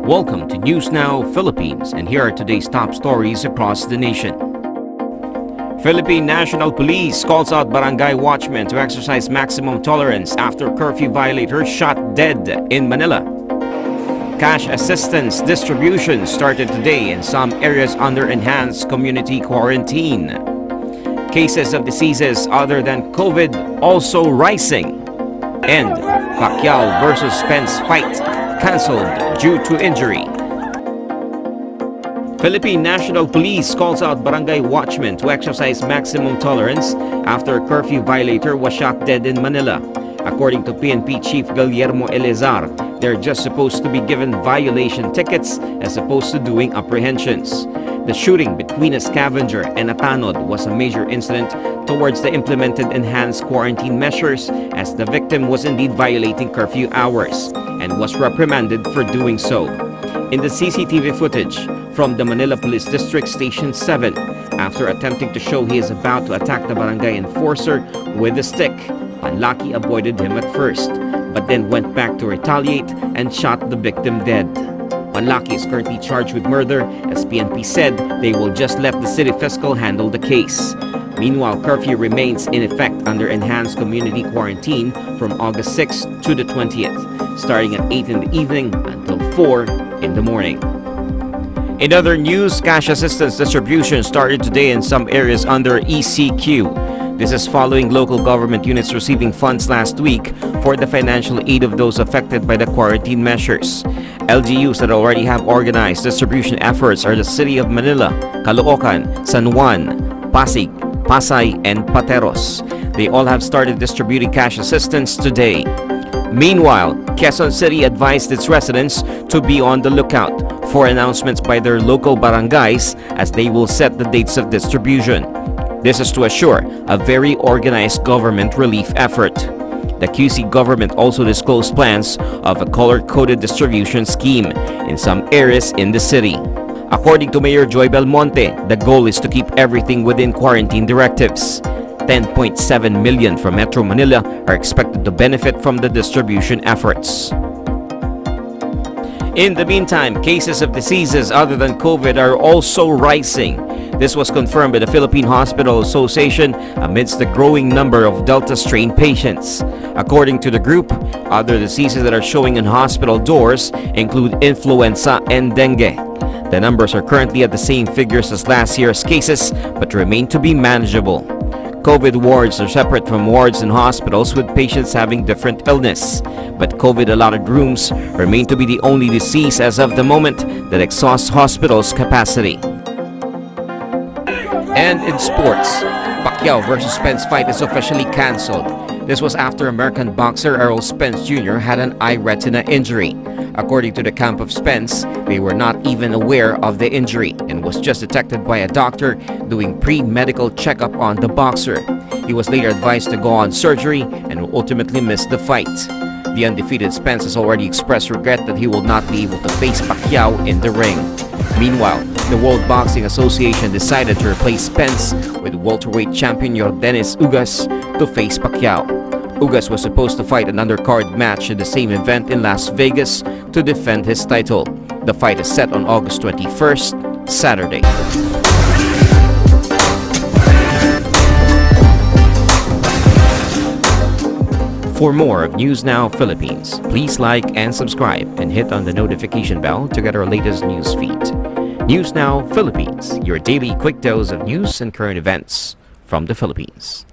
Welcome to News Now Philippines, and here are today's top stories across the nation. Philippine National Police calls out barangay watchmen to exercise maximum tolerance after curfew violator shot dead in Manila. Cash assistance distribution started today in some areas under enhanced community quarantine. Cases of diseases other than COVID also rising. And Pacquiao versus Spence fight cancelled due to injury. Philippine National Police calls out barangay watchmen to exercise maximum tolerance after a curfew violator was shot dead in Manila. According to PNP Chief Guillermo Elezar, they're just supposed to be given violation tickets as opposed to doing apprehensions. The shooting between a scavenger and a tanod was a major incident towards the implemented enhanced quarantine measures, as the victim was indeed violating curfew hours and was reprimanded for doing so. In the CCTV footage from the Manila Police District Station 7, after attempting to show he is about to attack the barangay enforcer with a stick, Manlaki avoided him at first, but then went back to retaliate and shot the victim dead. Manlaki is currently charged with murder, as PNP said they will just let the city fiscal handle the case. Meanwhile, curfew remains in effect under enhanced community quarantine from August 6th to the 20th, starting at 8 in the evening until 4 in the morning. In other news, cash assistance distribution started today in some areas under ECQ. This is following local government units receiving funds last week for the financial aid of those affected by the quarantine measures. LGUs that already have organized distribution efforts are the City of Manila, Caloocan, San Juan, Pasig, Pasay, and Pateros. They all have started distributing cash assistance today. Meanwhile, Quezon City advised its residents to be on the lookout for announcements by their local barangays, as they will set the dates of distribution. This is to assure a very organized government relief effort. The QC government also disclosed plans of a color-coded distribution scheme in some areas in the city. According to Mayor Joy Belmonte, the goal is to keep everything within quarantine directives. 10.7 million from Metro Manila are expected to benefit from the distribution efforts. In the meantime, cases of diseases other than COVID are also rising. This was confirmed by the Philippine Hospital Association amidst the growing number of Delta strain patients. According to the group, other diseases that are showing in hospital doors include influenza and dengue. The numbers are currently at the same figures as last year's cases, but remain to be manageable. COVID wards are separate from wards in hospitals with patients having different illness, but COVID-allotted rooms remain to be the only disease as of the moment that exhausts hospitals' capacity. And in sports, Pacquiao versus Spence fight is officially cancelled. This was after American boxer Errol Spence Jr. had an eye retina injury. According to the camp of Spence, they were not even aware of the injury and was just detected by a doctor doing pre-medical checkup on the boxer. He was later advised to go on surgery and will ultimately miss the fight. The undefeated Spence has already expressed regret that he will not be able to face Pacquiao in the ring. Meanwhile, the World Boxing Association decided to replace Spence with welterweight champion Yordenis Ugas to face Pacquiao. Ugas was supposed to fight an undercard match in the same event in Las Vegas to defend his title. The fight is set on August 21st, Saturday. For more of News Now Philippines, please like and subscribe and hit on the notification bell to get our latest news feed. News Now Philippines, your daily quick dose of news and current events from the Philippines.